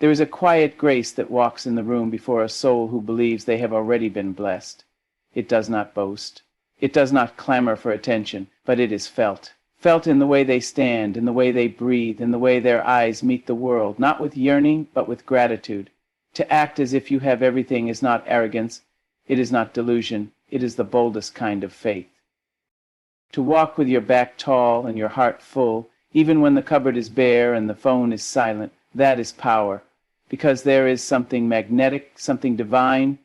There is a quiet grace that walks in the room before a soul who believes they have already been blessed. It does not boast. It does not clamor for attention, but it is felt. Felt in the way they stand, in the way they breathe, in the way their eyes meet the world, not with yearning, but with gratitude. To act as if you have everything is not arrogance, it is not delusion, it is the boldest kind of faith. To walk with your back tall and your heart full, even when the cupboard is bare and the phone is silent, that is power, because there is something magnetic, something divine,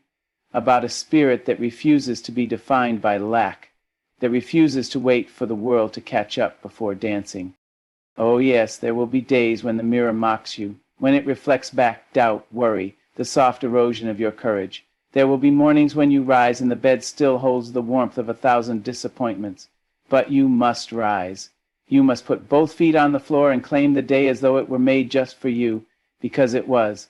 about a spirit that refuses to be defined by lack, that refuses to wait for the world to catch up before dancing. Oh yes, there will be days when the mirror mocks you, when it reflects back doubt, worry, the soft erosion of your courage. There will be mornings when you rise and the bed still holds the warmth of 1,000 disappointments. But you must rise. You must put both feet on the floor and claim the day as though it were made just for you, because it was.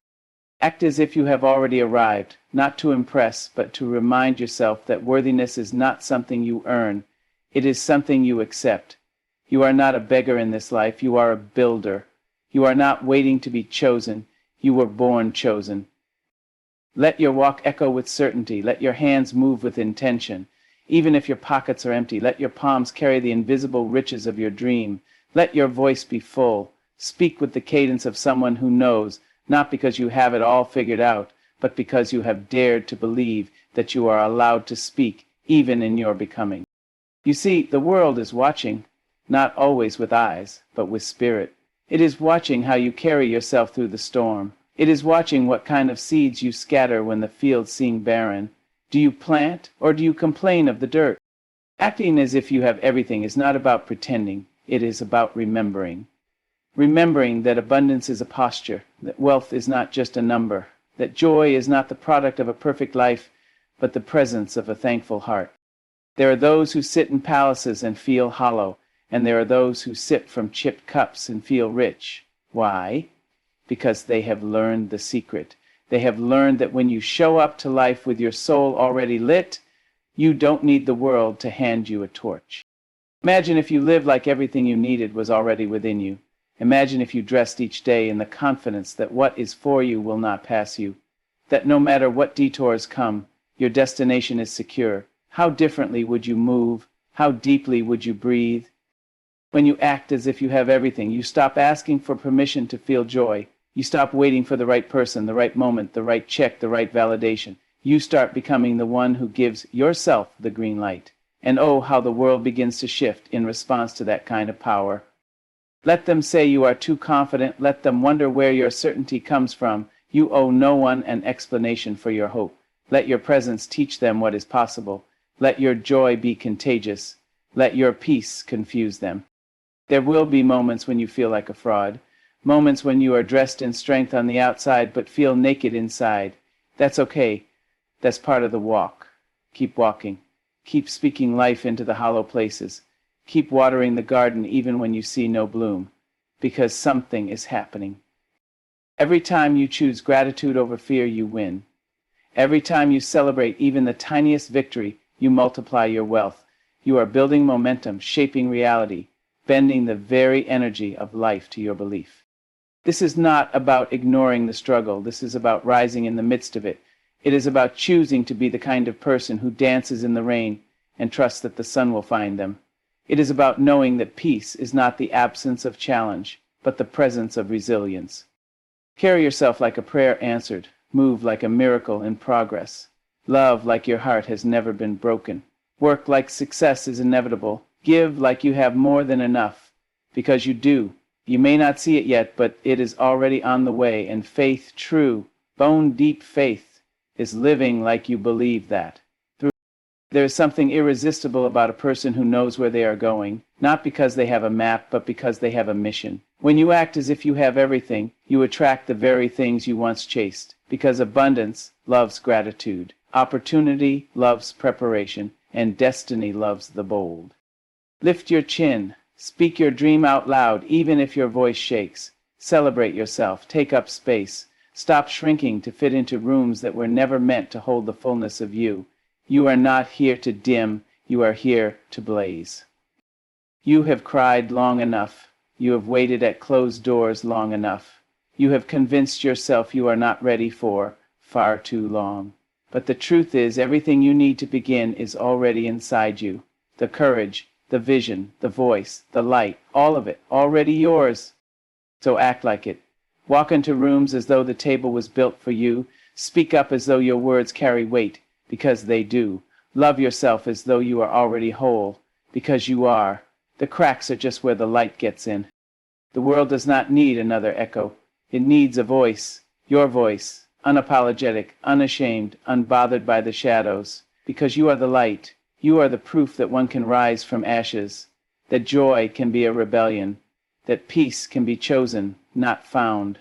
Act as if you have already arrived, not to impress, but to remind yourself that worthiness is not something you earn. It is something you accept. You are not a beggar in this life, you are a builder. You are not waiting to be chosen, you were born chosen. Let your walk echo with certainty, let your hands move with intention. Even if your pockets are empty, let your palms carry the invisible riches of your dream. Let your voice be full. Speak with the cadence of someone who knows, not because you have it all figured out, but because you have dared to believe that you are allowed to speak, even in your becoming. You see, the world is watching, not always with eyes, but with spirit. It is watching how you carry yourself through the storm. It is watching what kind of seeds you scatter when the fields seem barren. Do you plant, or do you complain of the dirt? Acting as if you have everything is not about pretending, it is about remembering. Remembering that abundance is a posture, that wealth is not just a number, that joy is not the product of a perfect life, but the presence of a thankful heart. There are those who sit in palaces and feel hollow, and there are those who sip from chipped cups and feel rich. Why? Because they have learned the secret. They have learned that when you show up to life with your soul already lit, you don't need the world to hand you a torch. Imagine if you lived like everything you needed was already within you. Imagine if you dressed each day in the confidence that what is for you will not pass you, that no matter what detours come, your destination is secure. How differently would you move? How deeply would you breathe? When you act as if you have everything, you stop asking for permission to feel joy. You stop waiting for the right person, the right moment, the right check, the right validation. You start becoming the one who gives yourself the green light. And oh, how the world begins to shift in response to that kind of power. Let them say you are too confident. Let them wonder where your certainty comes from. You owe no one an explanation for your hope. Let your presence teach them what is possible. Let your joy be contagious. Let your peace confuse them. There will be moments when you feel like a fraud. Moments when you are dressed in strength on the outside but feel naked inside. That's okay. That's part of the walk. Keep walking. Keep speaking life into the hollow places. Keep watering the garden even when you see no bloom, because something is happening. Every time you choose gratitude over fear, you win. Every time you celebrate even the tiniest victory, you multiply your wealth. You are building momentum, shaping reality, bending the very energy of life to your belief. This is not about ignoring the struggle. This is about rising in the midst of it. It is about choosing to be the kind of person who dances in the rain and trusts that the sun will find them. It is about knowing that peace is not the absence of challenge, but the presence of resilience. Carry yourself like a prayer answered. Move like a miracle in progress. Love like your heart has never been broken. Work like success is inevitable. Give like you have more than enough, because you do. You may not see it yet, but it is already on the way, and faith, true, bone-deep faith, is living like you believe that. There is something irresistible about a person who knows where they are going, not because they have a map, but because they have a mission. When you act as if you have everything, you attract the very things you once chased, because abundance loves gratitude, opportunity loves preparation, and destiny loves the bold. Lift your chin. Speak your dream out loud, even if your voice shakes. Celebrate yourself. Take up space. Stop shrinking to fit into rooms that were never meant to hold the fullness of you. You are not here to dim. You are here to blaze. You have cried long enough. You have waited at closed doors long enough. You have convinced yourself you are not ready for far too long. But the truth is, everything you need to begin is already inside you. The courage, the vision, the voice, the light, all of it, already yours. So act like it. Walk into rooms as though the table was built for you. Speak up as though your words carry weight, because they do. Love yourself as though you are already whole, because you are. The cracks are just where the light gets in. The world does not need another echo. It needs a voice, your voice, unapologetic, unashamed, unbothered by the shadows, because you are the light. You are the proof that one can rise from ashes, that joy can be a rebellion, that peace can be chosen, not found.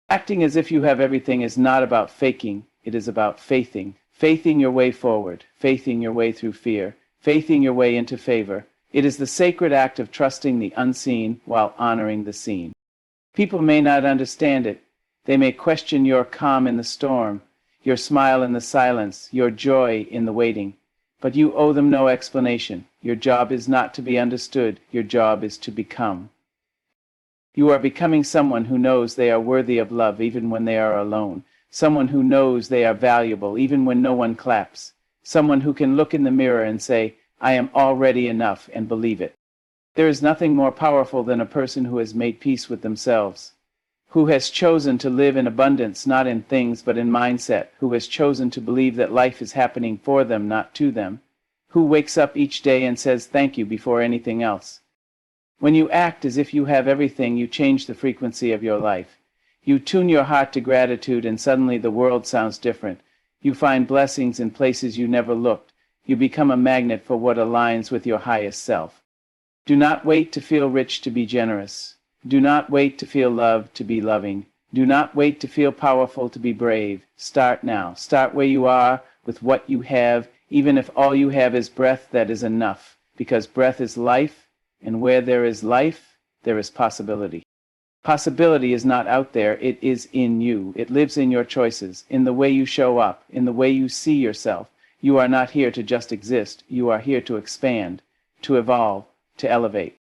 Acting as if you have everything is not about faking, it is about faithing. Faithing your way forward, faithing your way through fear, faithing your way into favor. It is the sacred act of trusting the unseen while honoring the seen. People may not understand it. They may question your calm in the storm, your smile in the silence, your joy in the waiting. But you owe them no explanation. Your job is not to be understood. Your job is to become. You are becoming someone who knows they are worthy of love even when they are alone. Someone who knows they are valuable even when no one claps. Someone who can look in the mirror and say, I am already enough, and believe it. There is nothing more powerful than a person who has made peace with themselves, who has chosen to live in abundance, not in things but in mindset, who has chosen to believe that life is happening for them, not to them, who wakes up each day and says thank you before anything else. When you act as if you have everything, you change the frequency of your life. You tune your heart to gratitude and suddenly the world sounds different. You find blessings in places you never looked. You become a magnet for what aligns with your highest self. Do not wait to feel rich to be generous. Do not wait to feel loved to be loving. Do not wait to feel powerful to be brave. Start now. Start where you are with what you have. Even if all you have is breath, that is enough. Because breath is life, and where there is life, there is possibility. Possibility is not out there, it is in you. It lives in your choices, in the way you show up, in the way you see yourself. You are not here to just exist. You are here to expand, to evolve, to elevate.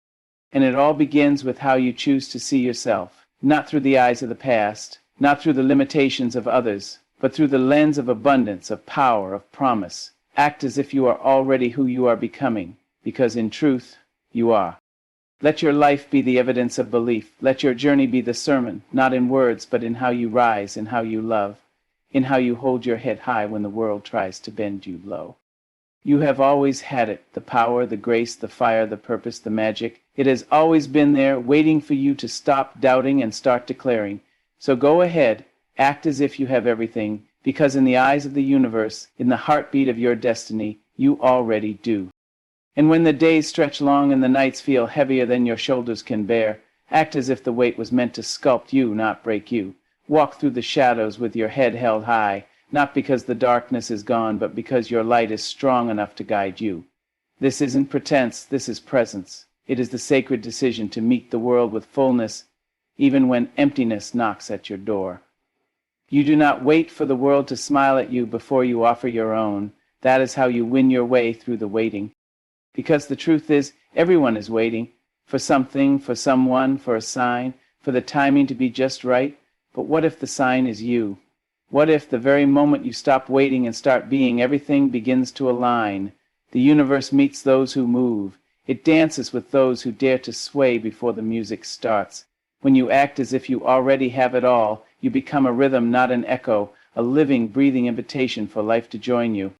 And it all begins with how you choose to see yourself, not through the eyes of the past, not through the limitations of others, but through the lens of abundance, of power, of promise. Act as if you are already who you are becoming, because in truth, you are. Let your life be the evidence of belief. Let your journey be the sermon, not in words, but in how you rise, in how you love, in how you hold your head high when the world tries to bend you low. You have always had it, the power, the grace, the fire, the purpose, the magic. It has always been there, waiting for you to stop doubting and start declaring. So go ahead, act as if you have everything, because in the eyes of the universe, in the heartbeat of your destiny, you already do. And when the days stretch long and the nights feel heavier than your shoulders can bear, act as if the weight was meant to sculpt you, not break you. Walk through the shadows with your head held high, not because the darkness is gone, but because your light is strong enough to guide you. This isn't pretense, this is presence. It is the sacred decision to meet the world with fullness, even when emptiness knocks at your door. You do not wait for the world to smile at you before you offer your own. That is how you win your way through the waiting. Because the truth is, everyone is waiting for something, for someone, for a sign, for the timing to be just right. But what if the sign is you? What if the very moment you stop waiting and start being, everything begins to align? The universe meets those who move. It dances with those who dare to sway before the music starts. When you act as if you already have it all, you become a rhythm, not an echo, a living, breathing invitation for life to join you.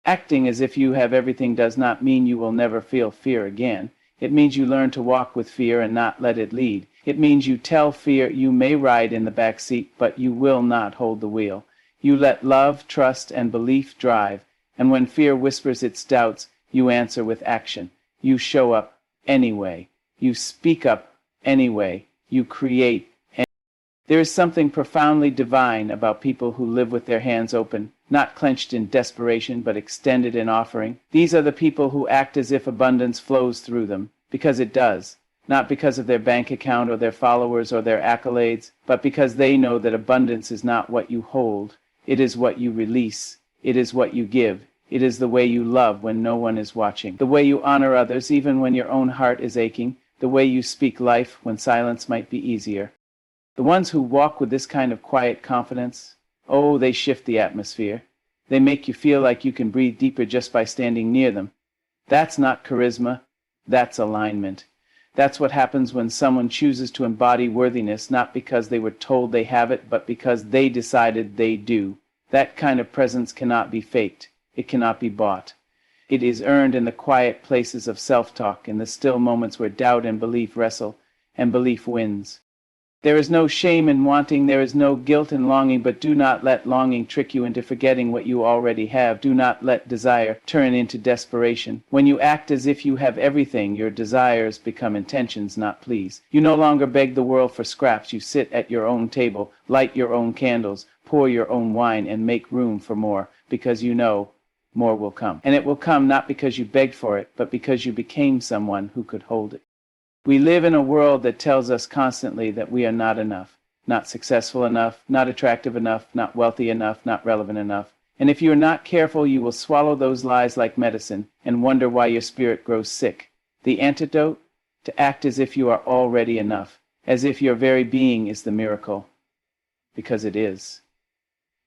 Acting as if you have everything does not mean you will never feel fear again. It means you learn to walk with fear and not let it lead. It means you tell fear you may ride in the back seat, but you will not hold the wheel. You let love, trust, and belief drive, and when fear whispers its doubts, you answer with action. You show up anyway. You speak up anyway. You create. There is something profoundly divine about people who live with their hands open, not clenched in desperation, but extended in offering. These are the people who act as if abundance flows through them, because it does, not because of their bank account or their followers or their accolades, but because they know that abundance is not what you hold. It is what you release. It is what you give. It is the way you love when no one is watching, the way you honor others even when your own heart is aching, the way you speak life when silence might be easier. The ones who walk with this kind of quiet confidence, oh, they shift the atmosphere. They make you feel like you can breathe deeper just by standing near them. That's not charisma, that's alignment. That's what happens when someone chooses to embody worthiness, not because they were told they have it, but because they decided they do. That kind of presence cannot be faked. It cannot be bought. It is earned in the quiet places of self-talk, in the still moments where doubt and belief wrestle, and belief wins. There is no shame in wanting, there is no guilt in longing, but do not let longing trick you into forgetting what you already have. Do not let desire turn into desperation. When you act as if you have everything, your desires become intentions, not pleas. You no longer beg the world for scraps. You sit at your own table, light your own candles, pour your own wine, and make room for more, because you know more will come. And it will come not because you begged for it, but because you became someone who could hold it. We live in a world that tells us constantly that we are not enough, not successful enough, not attractive enough, not wealthy enough, not relevant enough. And if you are not careful, you will swallow those lies like medicine and wonder why your spirit grows sick. The antidote? To act as if you are already enough, as if your very being is the miracle. Because it is.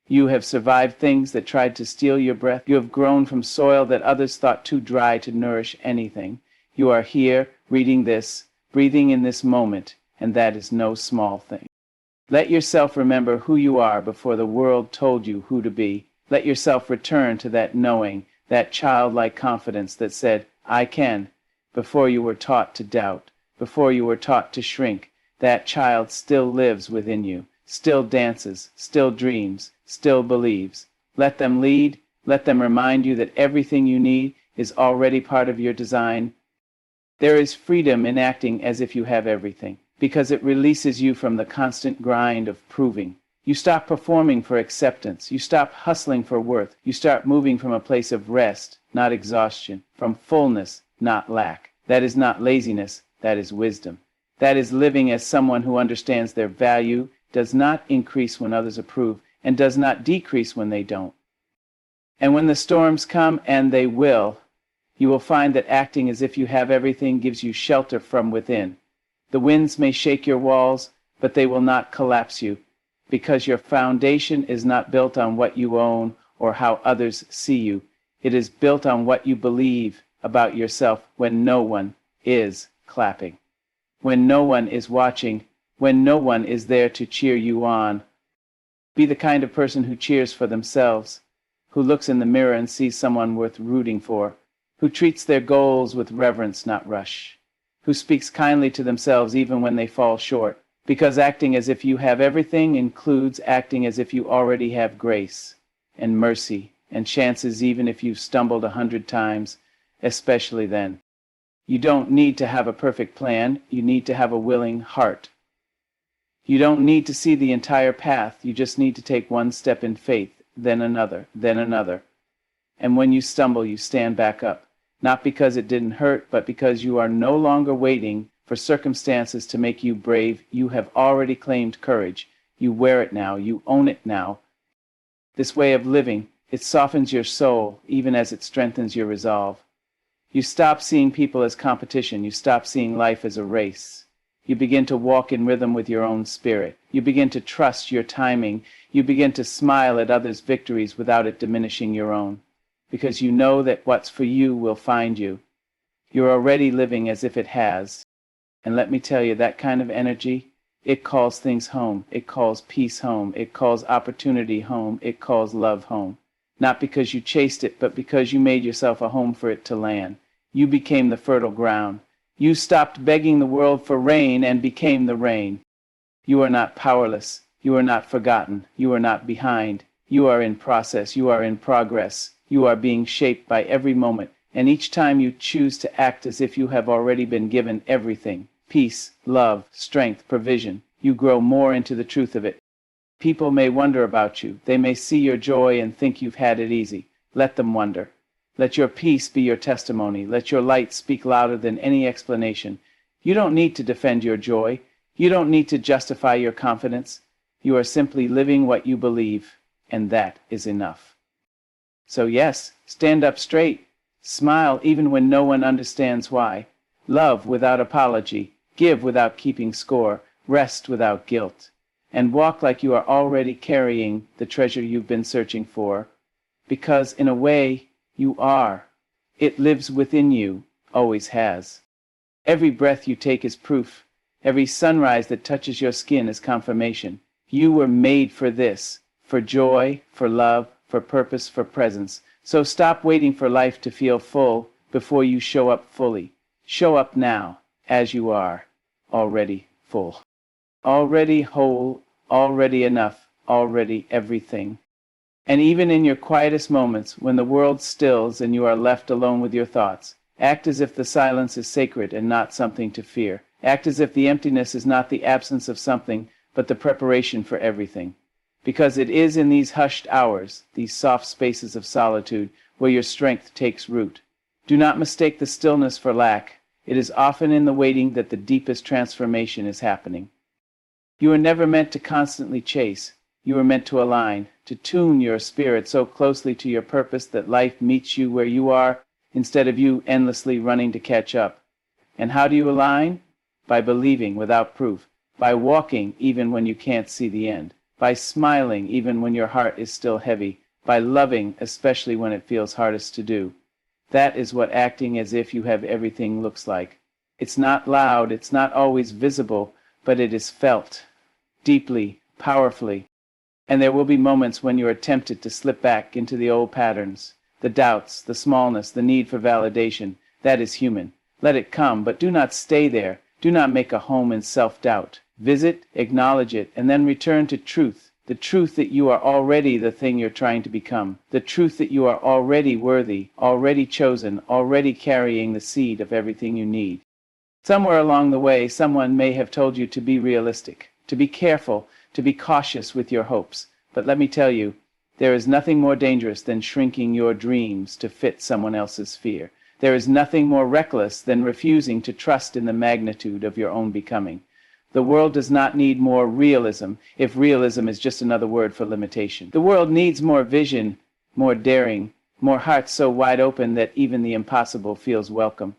You have survived things that tried to steal your breath. You have grown from soil that others thought too dry to nourish anything. You are here, reading this, breathing in this moment, and that is no small thing. Let yourself remember who you are before the world told you who to be. Let yourself return to that knowing, that childlike confidence that said, I can, before you were taught to doubt, before you were taught to shrink. That child still lives within you, still dances, still dreams, still believes. Let them lead, let them remind you that everything you need is already part of your design. There is freedom in acting as if you have everything, because it releases you from the constant grind of proving. You stop performing for acceptance. You stop hustling for worth. You start moving from a place of rest, not exhaustion, from fullness, not lack. That is not laziness, that is wisdom. That is living as someone who understands their value, does not increase when others approve, and does not decrease when they don't. And when the storms come, and they will, you will find that acting as if you have everything gives you shelter from within. The winds may shake your walls, but they will not collapse you, because your foundation is not built on what you own or how others see you. It is built on what you believe about yourself when no one is clapping, when no one is watching, when no one is there to cheer you on. Be the kind of person who cheers for themselves, who looks in the mirror and sees someone worth rooting for, who treats their goals with reverence, not rush, who speaks kindly to themselves even when they fall short, because acting as if you have everything includes acting as if you already have grace and mercy and chances even if you've stumbled 100 times, especially then. You don't need to have a perfect plan, you need to have a willing heart. You don't need to see the entire path, you just need to take one step in faith, then another, then another. And when you stumble, you stand back up. Not because it didn't hurt, but because you are no longer waiting for circumstances to make you brave. You have already claimed courage. You wear it now. You own it now. This way of living, it softens your soul, even as it strengthens your resolve. You stop seeing people as competition. You stop seeing life as a race. You begin to walk in rhythm with your own spirit. You begin to trust your timing. You begin to smile at others' victories without it diminishing your own. Because you know that what's for you will find you. You're already living as if it has. And let me tell you, that kind of energy, it calls things home. It calls peace home. It calls opportunity home. It calls love home. Not because you chased it, but because you made yourself a home for it to land. You became the fertile ground. You stopped begging the world for rain and became the rain. You are not powerless. You are not forgotten. You are not behind. You are in process. You are in progress. You are being shaped by every moment, and each time you choose to act as if you have already been given everything, peace, love, strength, provision, you grow more into the truth of it. People may wonder about you. They may see your joy and think you've had it easy. Let them wonder. Let your peace be your testimony. Let your light speak louder than any explanation. You don't need to defend your joy. You don't need to justify your confidence. You are simply living what you believe, and that is enough. So yes, stand up straight. Smile even when no one understands why. Love without apology. Give without keeping score. Rest without guilt. and walk like you are already carrying the treasure you've been searching for, because in a way you are. It lives within you, always has. Every breath you take is proof. Every sunrise that touches your skin is confirmation. You were made for this, for joy, for love, for purpose, for presence. So stop waiting for life to feel full before you show up fully. Show up now, as you are, already full, already whole, already enough, already everything. And even in your quietest moments, when the world stills and you are left alone with your thoughts, act as if the silence is sacred and not something to fear. Act as if the emptiness is not the absence of something, but the preparation for everything. Because it is in these hushed hours, these soft spaces of solitude, where your strength takes root. Do not mistake the stillness for lack. It is often in the waiting that the deepest transformation is happening. You are never meant to constantly chase. You are meant to align, to tune your spirit so closely to your purpose that life meets you where you are, instead of you endlessly running to catch up. And how do you align? By believing without proof, by walking even when you can't see the end, by smiling even when your heart is still heavy, by loving especially when it feels hardest to do. That is what acting as if you have everything looks like. It's not loud, it's not always visible, but it is felt, deeply, powerfully. And there will be moments when you are tempted to slip back into the old patterns, the doubts, the smallness, the need for validation. That is human. Let it come, but do not stay there. Do not make a home in self-doubt. Visit, acknowledge it, and then return to truth. The truth that you are already the thing you're trying to become. The truth that you are already worthy, already chosen, already carrying the seed of everything you need. Somewhere along the way, someone may have told you to be realistic, to be careful, to be cautious with your hopes. But let me tell you, there is nothing more dangerous than shrinking your dreams to fit someone else's fear. There is nothing more reckless than refusing to trust in the magnitude of your own becoming. The world does not need more realism, if realism is just another word for limitation. The world needs more vision, more daring, more hearts so wide open that even the impossible feels welcome.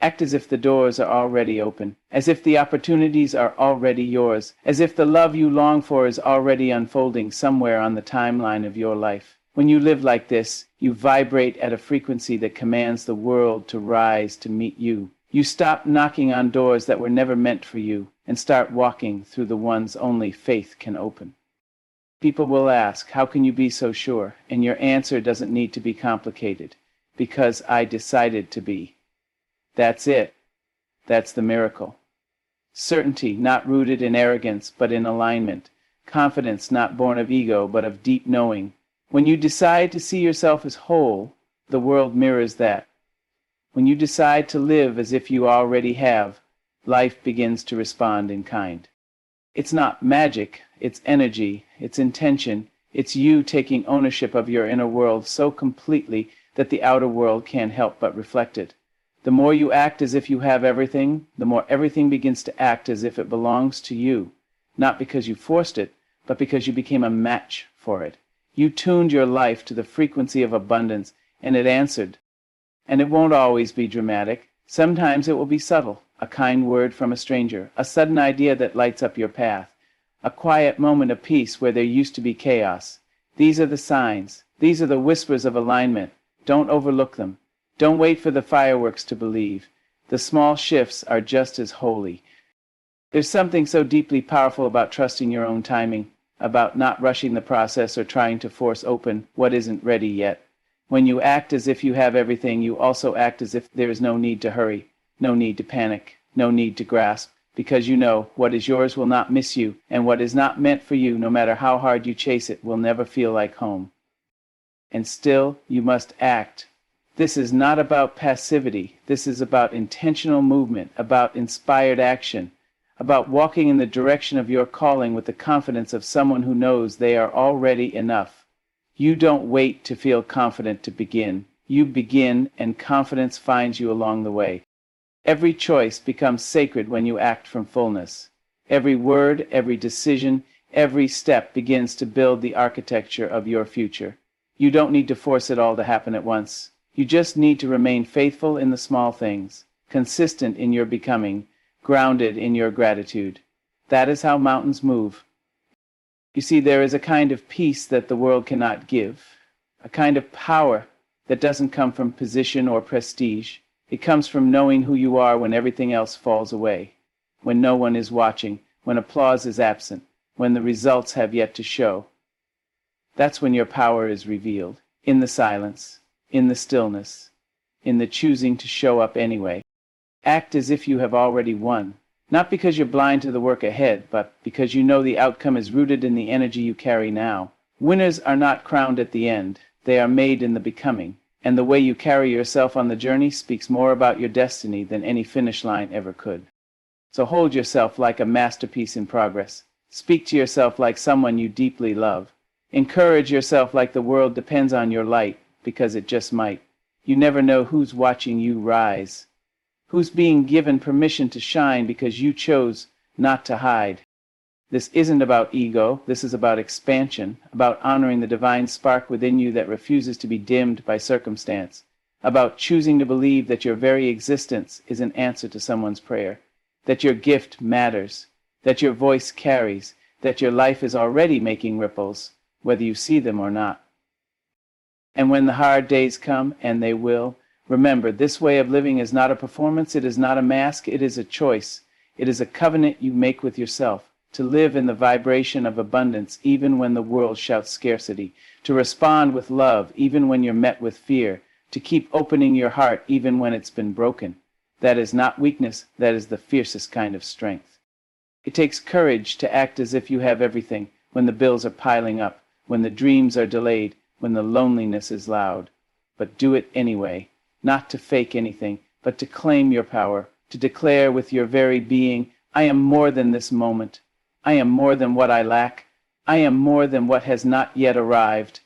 Act as if the doors are already open, as if the opportunities are already yours, as if the love you long for is already unfolding somewhere on the timeline of your life. When you live like this, you vibrate at a frequency that commands the world to rise to meet you. You stop knocking on doors that were never meant for you and start walking through the ones only faith can open. People will ask, how can you be so sure? And your answer doesn't need to be complicated. Because I decided to be. That's it. That's the miracle. Certainty not rooted in arrogance but in alignment. Confidence not born of ego but of deep knowing. When you decide to see yourself as whole, the world mirrors that. When you decide to live as if you already have, life begins to respond in kind. It's not magic, it's energy, it's intention, it's you taking ownership of your inner world so completely that the outer world can't help but reflect it. The more you act as if you have everything, the more everything begins to act as if it belongs to you, not because you forced it, but because you became a match for it. You tuned your life to the frequency of abundance, and it answered. And it won't always be dramatic. Sometimes it will be subtle, a kind word from a stranger, a sudden idea that lights up your path, a quiet moment of peace where there used to be chaos. These are the signs. These are the whispers of alignment. Don't overlook them. Don't wait for the fireworks to believe. The small shifts are just as holy. There's something so deeply powerful about trusting your own timing, about not rushing the process or trying to force open what isn't ready yet. When you act as if you have everything, you also act as if there is no need to hurry, no need to panic, no need to grasp, because you know what is yours will not miss you, and what is not meant for you, no matter how hard you chase it, will never feel like home. And still, you must act. This is not about passivity. This is about intentional movement, about inspired action, about walking in the direction of your calling with the confidence of someone who knows they are already enough. You don't wait to feel confident to begin. You begin, and confidence finds you along the way. Every choice becomes sacred when you act from fullness. Every word, every decision, every step begins to build the architecture of your future. You don't need to force it all to happen at once. You just need to remain faithful in the small things, consistent in your becoming, grounded in your gratitude. That is how mountains move, You see, there is a kind of peace that the world cannot give, a kind of power that doesn't come from position or prestige. It comes from knowing who you are when everything else falls away, when no one is watching, when applause is absent, when the results have yet to show. That's when your power is revealed, in the silence, in the stillness, in the choosing to show up anyway. Act as if you have already won, not because you're blind to the work ahead, but because you know the outcome is rooted in the energy you carry now. Winners are not crowned at the end, they are made in the becoming, and the way you carry yourself on the journey speaks more about your destiny than any finish line ever could. So hold yourself like a masterpiece in progress. Speak to yourself like someone you deeply love. Encourage yourself like the world depends on your light, because it just might. You never know who's watching you rise, who's being given permission to shine because you chose not to hide. This isn't about ego, this is about expansion, about honoring the divine spark within you that refuses to be dimmed by circumstance, about choosing to believe that your very existence is an answer to someone's prayer, that your gift matters, that your voice carries, that your life is already making ripples, whether you see them or not. And when the hard days come, and they will, remember, this way of living is not a performance, it is not a mask, it is a choice. It is a covenant you make with yourself, to live in the vibration of abundance even when the world shouts scarcity, to respond with love even when you're met with fear, to keep opening your heart even when it's been broken. That is not weakness, that is the fiercest kind of strength. It takes courage to act as if you have everything, when the bills are piling up, when the dreams are delayed, when the loneliness is loud. But do it anyway, not to fake anything, but to claim your power, to declare with your very being, I am more than this moment. I am more than what I lack. I am more than what has not yet arrived.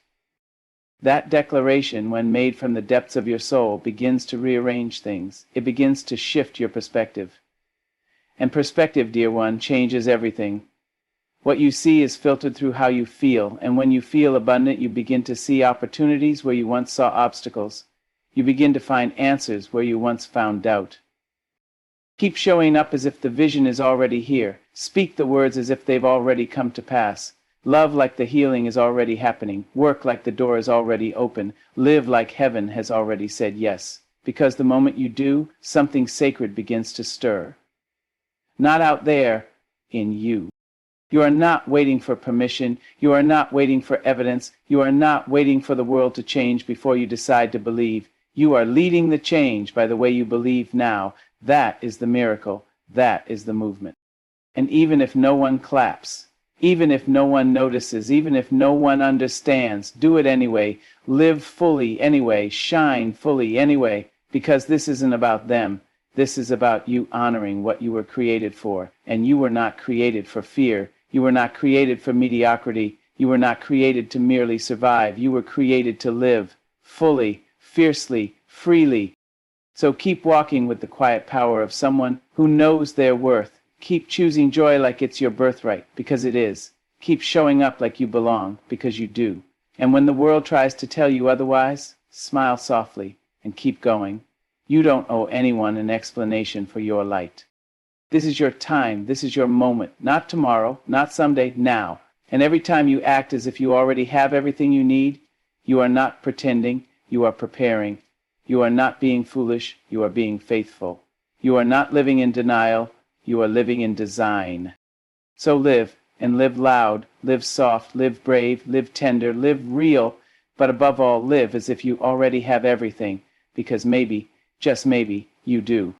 That declaration, when made from the depths of your soul, begins to rearrange things. It begins to shift your perspective. And perspective, dear one, changes everything. What you see is filtered through how you feel, and when you feel abundant, you begin to see opportunities where you once saw obstacles. You begin to find answers where you once found doubt. Keep showing up as if the vision is already here. Speak the words as if they've already come to pass. Love like the healing is already happening. Work like the door is already open. Live like heaven has already said yes. Because the moment you do, something sacred begins to stir. Not out there, in you. You are not waiting for permission. You are not waiting for evidence. You are not waiting for the world to change before you decide to believe. You are leading the change by the way you believe now. That is the miracle. That is the movement. And even if no one claps, even if no one notices, even if no one understands, do it anyway. Live fully anyway. Shine fully anyway. Because this isn't about them. This is about you honoring what you were created for. And you were not created for fear. You were not created for mediocrity. You were not created to merely survive. You were created to live fully, fiercely, freely. So keep walking with the quiet power of someone who knows their worth. Keep choosing joy like it's your birthright, because it is. Keep showing up like you belong, because you do. And when the world tries to tell you otherwise, smile softly and keep going. You don't owe anyone an explanation for your light. This is your time. This is your moment. Not tomorrow, not someday, now. And every time you act as if you already have everything you need, you are not pretending, you are preparing. You are not being foolish, you are being faithful. You are not living in denial, you are living in design. So live, and live loud, live soft, live brave, live tender, live real, but above all, live as if you already have everything, because maybe, just maybe, you do.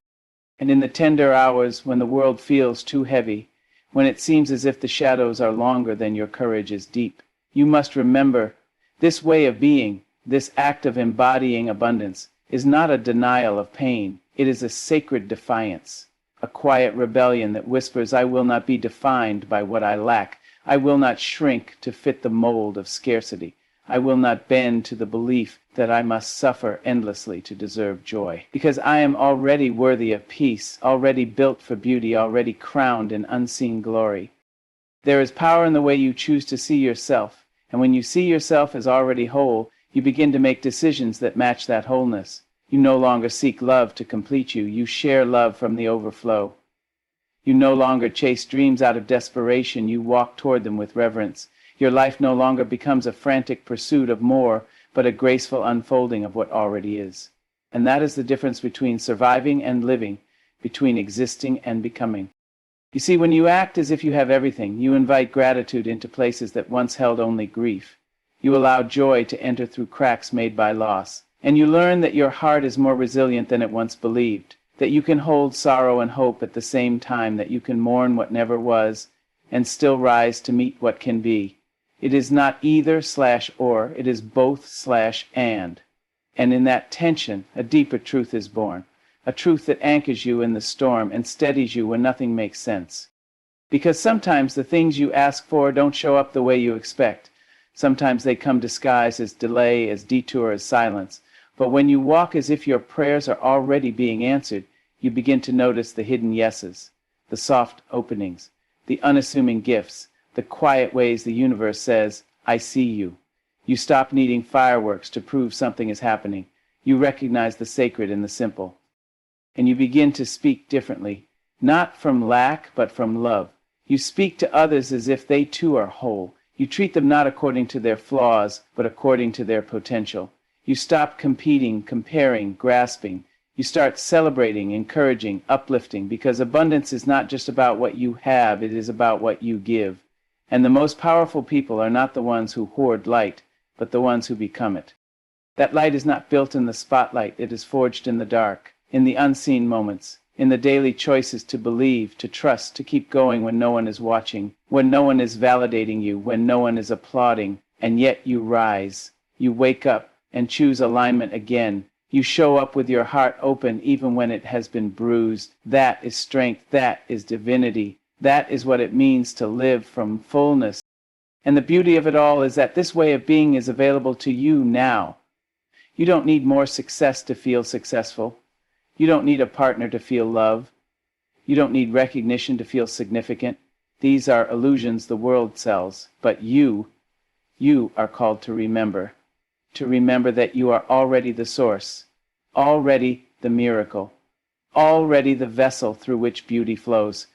And in the tender hours when the world feels too heavy, when it seems as if the shadows are longer than your courage is deep, you must remember this way of being, this act of embodying abundance, is not a denial of pain. It is a sacred defiance, a quiet rebellion that whispers, I will not be defined by what I lack. I will not shrink to fit the mold of scarcity. I will not bend to the belief that I must suffer endlessly to deserve joy. Because I am already worthy of peace, already built for beauty, already crowned in unseen glory. There is power in the way you choose to see yourself, and when you see yourself as already whole, you begin to make decisions that match that wholeness. You no longer seek love to complete you. You share love from the overflow. You no longer chase dreams out of desperation. You walk toward them with reverence. Your life no longer becomes a frantic pursuit of more, but a graceful unfolding of what already is. And that is the difference between surviving and living, between existing and becoming. You see, when you act as if you have everything, you invite gratitude into places that once held only grief. You allow joy to enter through cracks made by loss. And you learn that your heart is more resilient than it once believed, that you can hold sorrow and hope at the same time, that you can mourn what never was and still rise to meet what can be. It is not either/or, it is both/and. And in that tension, a deeper truth is born. A truth that anchors you in the storm and steadies you when nothing makes sense. Because sometimes the things you ask for don't show up the way you expect. Sometimes they come disguised as delay, as detour, as silence. But when you walk as if your prayers are already being answered, you begin to notice the hidden yeses, the soft openings, the unassuming gifts, the quiet ways the universe says, I see you. You stop needing fireworks to prove something is happening. You recognize the sacred in the simple. And you begin to speak differently, not from lack, but from love. You speak to others as if they too are whole. You treat them not according to their flaws, but according to their potential. You stop competing, comparing, grasping. You start celebrating, encouraging, uplifting, because abundance is not just about what you have, it is about what you give. And the most powerful people are not the ones who hoard light, but the ones who become it. That light is not built in the spotlight, it is forged in the dark, in the unseen moments, in the daily choices to believe, to trust, to keep going when no one is watching, when no one is validating you, when no one is applauding, and yet you rise. You wake up and choose alignment again. You show up with your heart open even when it has been bruised. That is strength, that is divinity. That is what it means to live from fullness. And the beauty of it all is that this way of being is available to you now. You don't need more success to feel successful. You don't need a partner to feel love. You don't need recognition to feel significant. These are illusions the world sells. But you are called to remember that you are already the source, already the miracle, already the vessel through which beauty flows.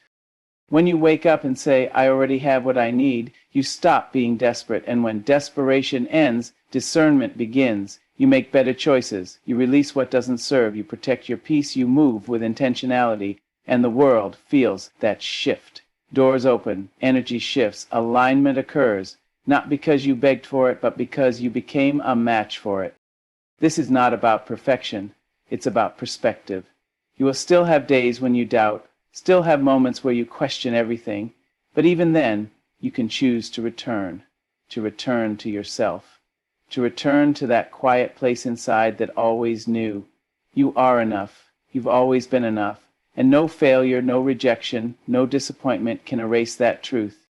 When you wake up and say, I already have what I need, you stop being desperate. And when desperation ends, discernment begins. You make better choices. You release what doesn't serve. You protect your peace. You move with intentionality. And the world feels that shift. Doors open. Energy shifts. Alignment occurs. Not because you begged for it, but because you became a match for it. This is not about perfection. It's about perspective. You will still have days when you doubt. Still have moments where you question everything. But even then, you can choose to return to yourself. To return to that quiet place inside that always knew you are enough. You've always been enough. And no failure, no rejection, no disappointment can erase that truth.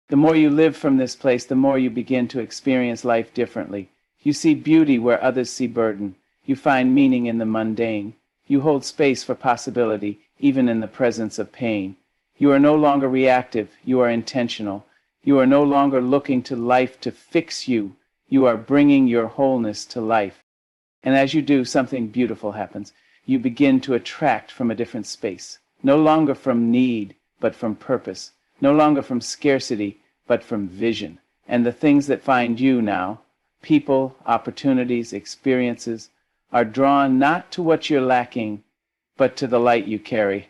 The more you live from this place, the more you begin to experience life differently. You see beauty where others see burden. You find meaning in the mundane. You hold space for possibility, even in the presence of pain. You are no longer reactive. You are intentional. You are no longer looking to life to fix you. You are bringing your wholeness to life. And as you do, something beautiful happens. You begin to attract from a different space. No longer from need, but from purpose. No longer from scarcity, but from vision. And the things that find you now, people, opportunities, experiences, are drawn not to what you're lacking, but to the light you carry.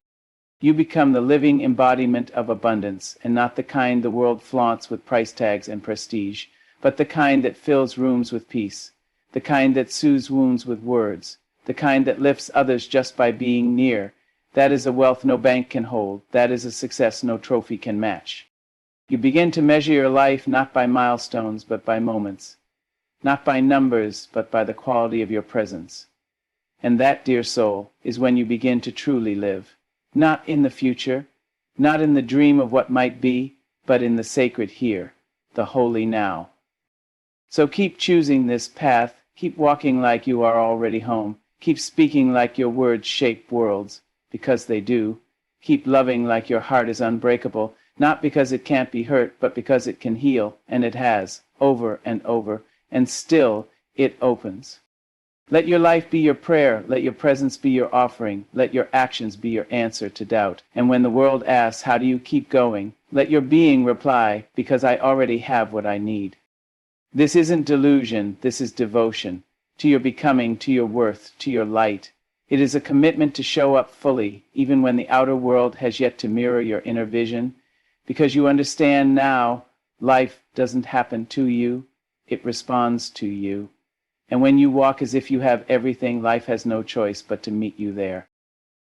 You become the living embodiment of abundance, and not the kind the world flaunts with price tags and prestige, but the kind that fills rooms with peace, the kind that soothes wounds with words, the kind that lifts others just by being near. That is a wealth no bank can hold. That is a success no trophy can match. You begin to measure your life not by milestones, but by moments, not by numbers, but by the quality of your presence. And that, dear soul, is when you begin to truly live, not in the future, not in the dream of what might be, but in the sacred here, the holy now. So keep choosing this path, keep walking like you are already home, keep speaking like your words shape worlds, because they do. Keep loving like your heart is unbreakable, not because it can't be hurt, but because it can heal, and it has, over and over, and still it opens. Let your life be your prayer, let your presence be your offering, let your actions be your answer to doubt. And when the world asks, how do you keep going? Let your being reply, because I already have what I need. This isn't delusion, this is devotion. To your becoming, to your worth, to your light. It is a commitment to show up fully, even when the outer world has yet to mirror your inner vision, because you understand now life doesn't happen to you, it responds to you. And when you walk as if you have everything, life has no choice but to meet you there.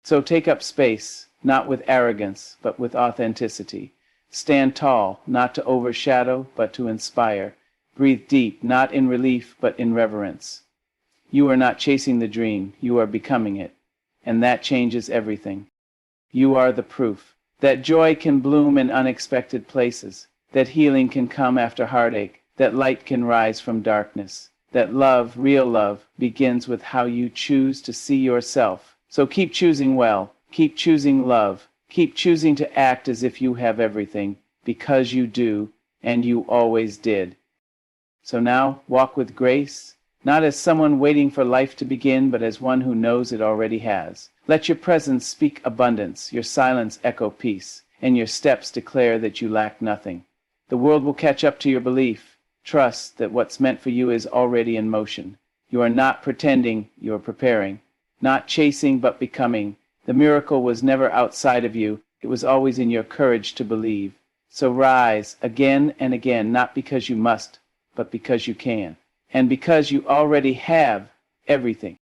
So take up space, not with arrogance, but with authenticity. Stand tall, not to overshadow, but to inspire. Breathe deep, not in relief, but in reverence. You are not chasing the dream, you are becoming it. And that changes everything. You are the proof that joy can bloom in unexpected places, that healing can come after heartache, that light can rise from darkness, that love, real love, begins with how you choose to see yourself. So keep choosing well, keep choosing love, keep choosing to act as if you have everything, because you do, and you always did. So now, walk with grace, not as someone waiting for life to begin, but as one who knows it already has. Let your presence speak abundance, your silence echo peace, and your steps declare that you lack nothing. The world will catch up to your belief. Trust that what's meant for you is already in motion. You are not pretending, you are preparing. Not chasing, but becoming. The miracle was never outside of you, it was always in your courage to believe. So rise, again and again, not because you must, but because you can. And because you already have everything.